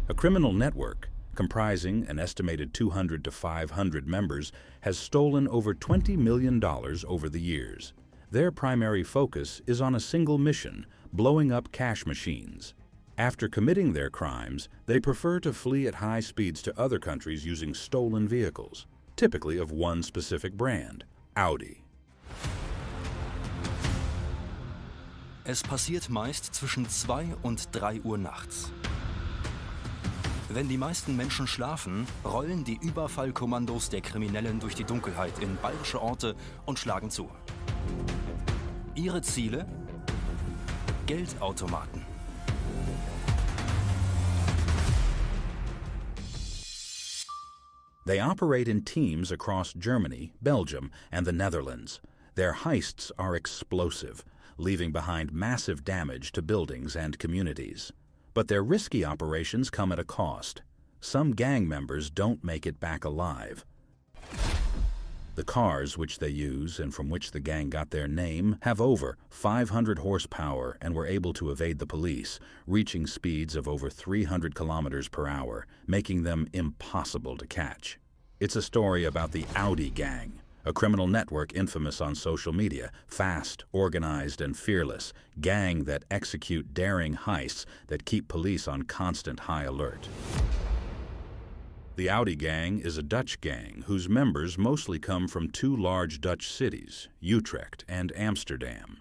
A criminal network, comprising an estimated 200 to 500 members, has stolen over $20 million over the years. Their primary focus is on a single mission: blowing up cash machines. After committing their crimes, they prefer to flee at high speeds to other countries using stolen vehicles, typically of one specific brand, Audi. Es passiert meist zwischen 2 und 3 Uhr nachts. Wenn die meisten Menschen schlafen, rollen die Überfallkommandos der Kriminellen durch die Dunkelheit in bayerische Orte und schlagen zu. Ihre Ziele? Geldautomaten. They operate in teams across Germany, Belgium, and the Netherlands. Their heists are explosive, leaving behind massive damage to buildings and communities. But their risky operations come at a cost. Some gang members don't make it back alive. The cars which they use and from which the gang got their name have over 500 horsepower and were able to evade the police, reaching speeds of over 300 kilometers per hour, making them impossible to catch. It's a story about the Audi gang, a criminal network infamous on social media, fast, organized, and fearless, gang that execute daring heists that keep police on constant high alert. The Audi gang is a Dutch gang whose members mostly come from 2 large Dutch cities, Utrecht and Amsterdam.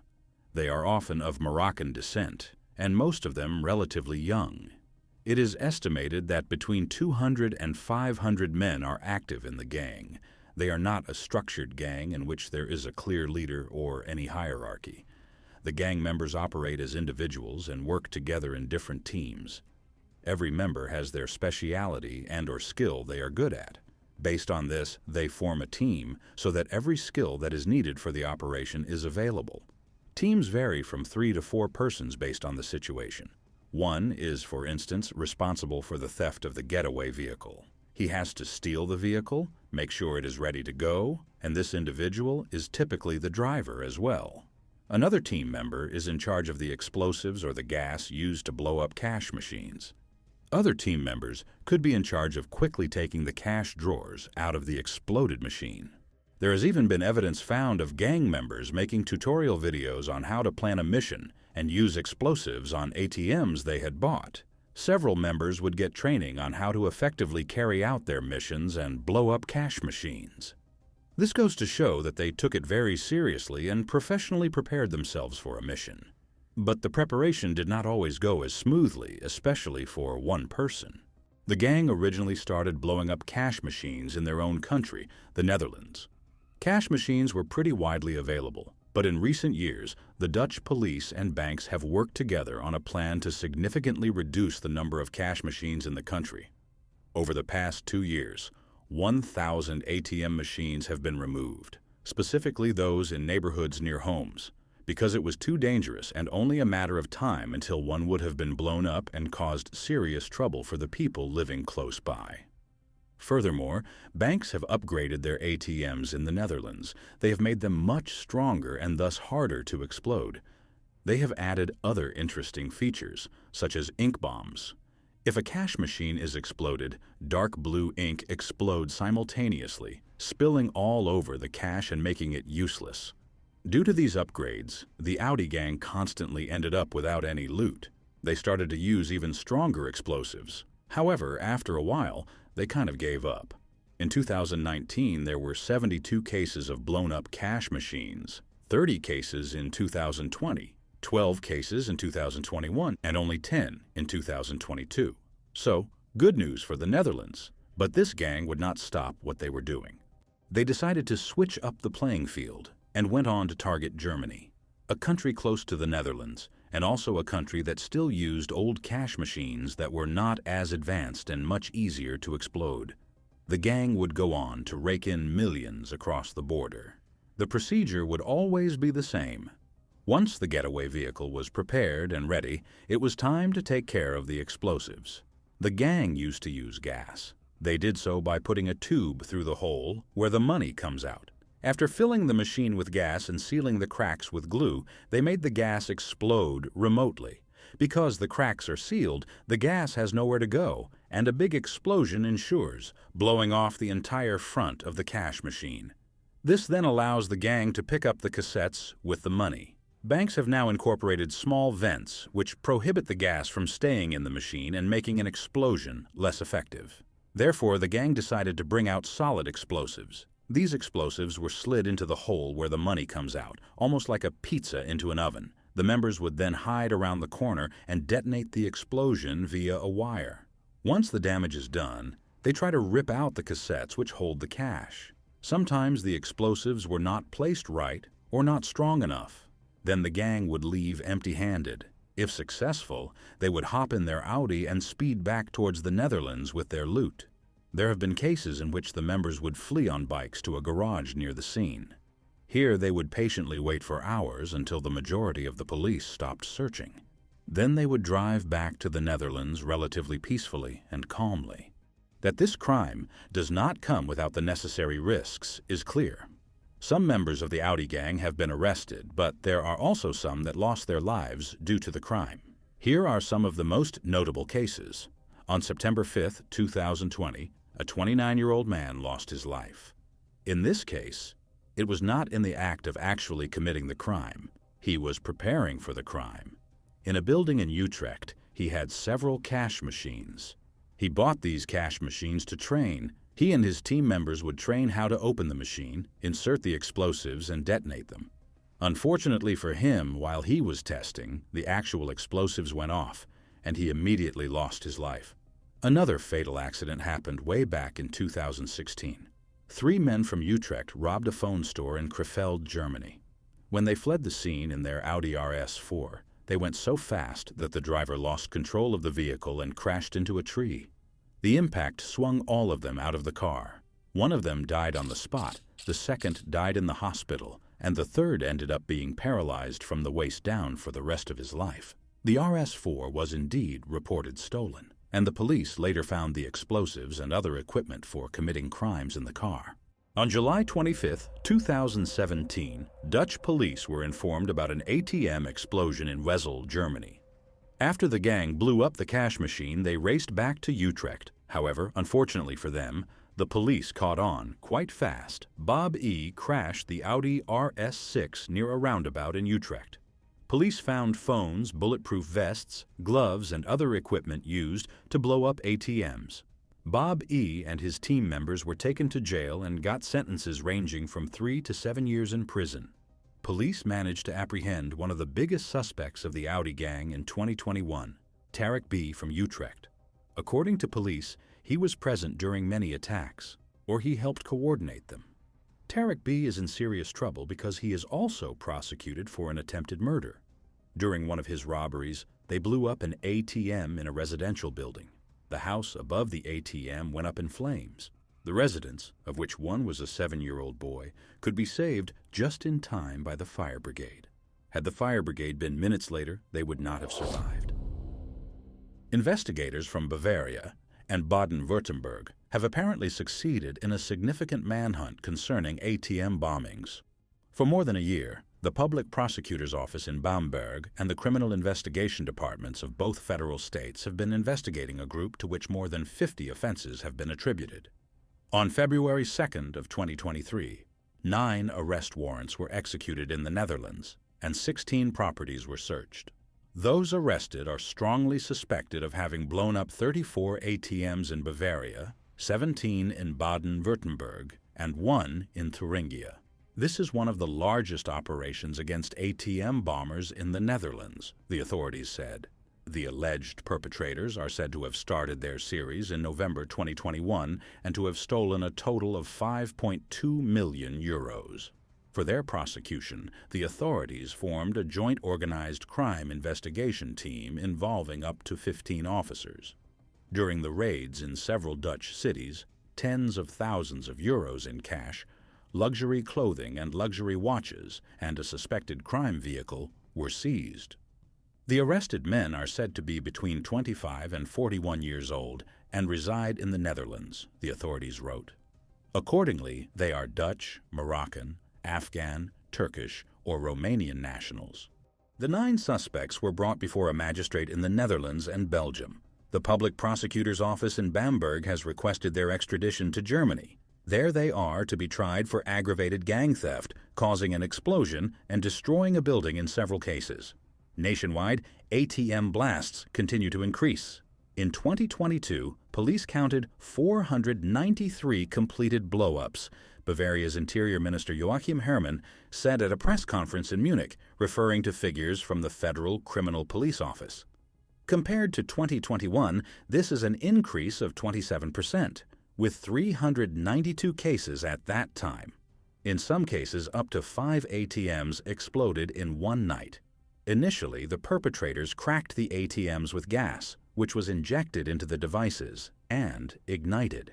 They are often of Moroccan descent, and most of them relatively young. It is estimated that between 200 and 500 men are active in the gang. They are not a structured gang in which there is a clear leader or any hierarchy. The gang members operate as individuals and work together in different teams. Every member has their speciality and/or skill they are good at. Based on this, they form a team so that every skill that is needed for the operation is available. Teams vary from 3 to 4 persons based on the situation. One is, for instance, responsible for the theft of the getaway vehicle. He has to steal the vehicle, make sure it is ready to go, and this individual is typically the driver as well. Another team member is in charge of the explosives or the gas used to blow up cash machines. Other team members could be in charge of quickly taking the cash drawers out of the exploded machine. There has even been evidence found of gang members making tutorial videos on how to plan a mission and use explosives on ATMs they had bought. Several members would get training on how to effectively carry out their missions and blow up cash machines. This goes to show that they took it very seriously and professionally prepared themselves for a mission. But the preparation did not always go as smoothly, especially for one person. The gang originally started blowing up cash machines in their own country, the Netherlands. Cash machines were pretty widely available, but in recent years, the Dutch police and banks have worked together on a plan to significantly reduce the number of cash machines in the country. Over the past 2 years, 1,000 ATM machines have been removed, specifically those in neighborhoods near homes, because it was too dangerous and only a matter of time until one would have been blown up and caused serious trouble for the people living close by. Furthermore, banks have upgraded their ATMs in the Netherlands. They have made them much stronger and thus harder to explode. They have added other interesting features, such as ink bombs. If a cash machine is exploded, dark blue ink explodes simultaneously, spilling all over the cash and making it useless. Due to these upgrades, the Audi gang constantly ended up without any loot. They started to use even stronger explosives. However, after a while, they kind of gave up. In 2019, there were 72 cases of blown-up cash machines, 30 cases in 2020, 12 cases in 2021, and only 10 in 2022. So, good news for the Netherlands. But this gang would not stop what they were doing. They decided to switch up the playing field and went on to target Germany, a country close to the Netherlands, and also a country that still used old cash machines that were not as advanced and much easier to explode. The gang would go on to rake in millions across the border. The procedure would always be the same. Once the getaway vehicle was prepared and ready, it was time to take care of the explosives. The gang used to use gas. They did so by putting a tube through the hole where the money comes out. After filling the machine with gas and sealing the cracks with glue, they made the gas explode remotely. Because the cracks are sealed, the gas has nowhere to go, and a big explosion ensures, blowing off the entire front of the cash machine. This then allows the gang to pick up the cassettes with the money. Banks have now incorporated small vents which prohibit the gas from staying in the machine and making an explosion less effective. Therefore, the gang decided to bring out solid explosives. These explosives were slid into the hole where the money comes out, almost like a pizza into an oven. The members would then hide around the corner and detonate the explosion via a wire. Once the damage is done, they try to rip out the cassettes which hold the cash. Sometimes the explosives were not placed right or not strong enough. Then the gang would leave empty-handed. If successful, they would hop in their Audi and speed back towards the Netherlands with their loot. There have been cases in which the members would flee on bikes to a garage near the scene. Here they would patiently wait for hours until the majority of the police stopped searching. Then they would drive back to the Netherlands relatively peacefully and calmly. That this crime does not come without the necessary risks is clear. Some members of the Audi gang have been arrested, but there are also some that lost their lives due to the crime. Here are some of the most notable cases. On September 5, 2020, a 29-year-old man lost his life. In this case, it was not in the act of actually committing the crime. He was preparing for the crime. In a building in Utrecht, he had several cash machines. He bought these cash machines to train. He and his team members would train how to open the machine, insert the explosives, and detonate them. Unfortunately for him, while he was testing, the actual explosives went off, and he immediately lost his life. Another fatal accident happened way back in 2016. 3 men from Utrecht robbed a phone store in Krefeld, Germany. When they fled the scene in their Audi RS4, they went so fast that the driver lost control of the vehicle and crashed into a tree. The impact swung all of them out of the car. One of them died on the spot, the second died in the hospital, and the third ended up being paralyzed from the waist down for the rest of his life. The RS4 was indeed reported stolen, and the police later found the explosives and other equipment for committing crimes in the car. On July 25, 2017, Dutch police were informed about an ATM explosion in Wesel, Germany. After the gang blew up the cash machine, they raced back to Utrecht. However, unfortunately for them, the police caught on quite fast. Bob E. crashed the Audi RS6 near a roundabout in Utrecht. Police found phones, bulletproof vests, gloves, and other equipment used to blow up ATMs. Bob E. and his team members were taken to jail and got sentences ranging from 3 to 7 years in prison. Police managed to apprehend one of the biggest suspects of the Audi gang in 2021, Tarek B. from Utrecht. According to police, he was present during many attacks, or he helped coordinate them. Tarek B. is in serious trouble because he is also prosecuted for an attempted murder. During one of his robberies, they blew up an ATM in a residential building. The house above the ATM went up in flames. The residents, of which one was a 7-year-old boy, could be saved just in time by the fire brigade. Had the fire brigade been minutes later, they would not have survived. Investigators from Bavaria and Baden-Württemberg have apparently succeeded in a significant manhunt concerning ATM bombings. For more than a year, the Public Prosecutor's Office in Bamberg and the Criminal Investigation Departments of both federal states have been investigating a group to which more than 50 offenses have been attributed. On February 2nd of 2023, 9 arrest warrants were executed in the Netherlands, and 16 properties were searched. Those arrested are strongly suspected of having blown up 34 ATMs in Bavaria, 17 in Baden-Württemberg, and 1 in Thuringia. This is one of the largest operations against ATM bombers in the Netherlands, the authorities said. The alleged perpetrators are said to have started their series in November 2021 and to have stolen a total of 5.2 million euros. For their prosecution, the authorities formed a joint organized crime investigation team involving up to 15 officers. During the raids in several Dutch cities, tens of thousands of euros in cash, luxury clothing and luxury watches, and a suspected crime vehicle were seized. The arrested men are said to be between 25 and 41 years old and reside in the Netherlands, the authorities wrote. Accordingly, they are Dutch, Moroccan, Afghan, Turkish, or Romanian nationals. The 9 suspects were brought before a magistrate in the Netherlands and Belgium. The public prosecutor's office in Bamberg has requested their extradition to Germany. There they are to be tried for aggravated gang theft, causing an explosion and destroying a building in several cases. Nationwide, ATM blasts continue to increase. In 2022, police counted 493 completed blow-ups. Bavaria's Interior Minister Joachim Herrmann said at a press conference in Munich, referring to figures from the Federal Criminal Police Office. Compared to 2021, this is an increase of 27%, with 392 cases at that time. In some cases, up to 5 ATMs exploded in one night. Initially, the perpetrators cracked the ATMs with gas, which was injected into the devices and ignited.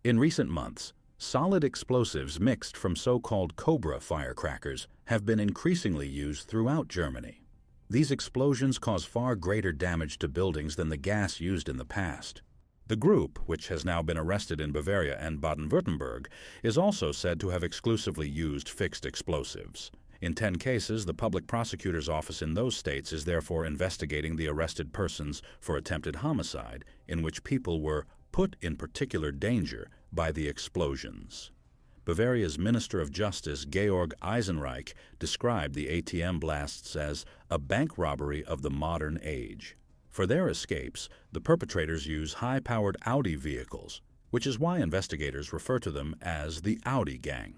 In recent months, solid explosives mixed from so-called Cobra firecrackers have been increasingly used throughout Germany. These explosions cause far greater damage to buildings than the gas used in the past. The group, which has now been arrested in Bavaria and Baden-Württemberg, is also said to have exclusively used fixed explosives. In 10 cases, the public prosecutor's office in those states is therefore investigating the arrested persons for attempted homicide, in which people were put in particular danger by the explosions. Bavaria's Minister of Justice, Georg Eisenreich, described the ATM blasts as a bank robbery of the modern age. For their escapes, the perpetrators use high-powered Audi vehicles, which is why investigators refer to them as the Audi Gang.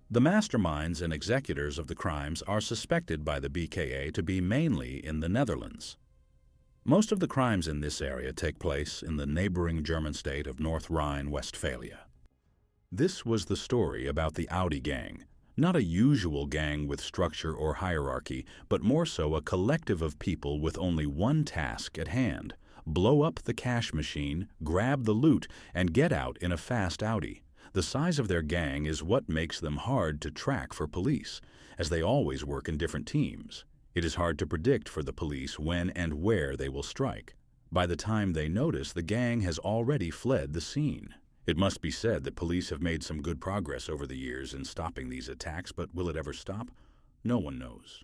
The masterminds and executors of the crimes are suspected by the BKA to be mainly in the Netherlands. Most of the crimes in this area take place in the neighboring German state of North Rhine-Westphalia. This was the story about the Audi Gang, not a usual gang with structure or hierarchy, but more so a collective of people with only one task at hand: blow up the cash machine, grab the loot, and get out in a fast Audi. The size of their gang is what makes them hard to track for police, as they always work in different teams. It is hard to predict for the police when and where they will strike. By the time they notice, the gang has already fled the scene. It must be said that police have made some good progress over the years in stopping these attacks, but will it ever stop? No one knows.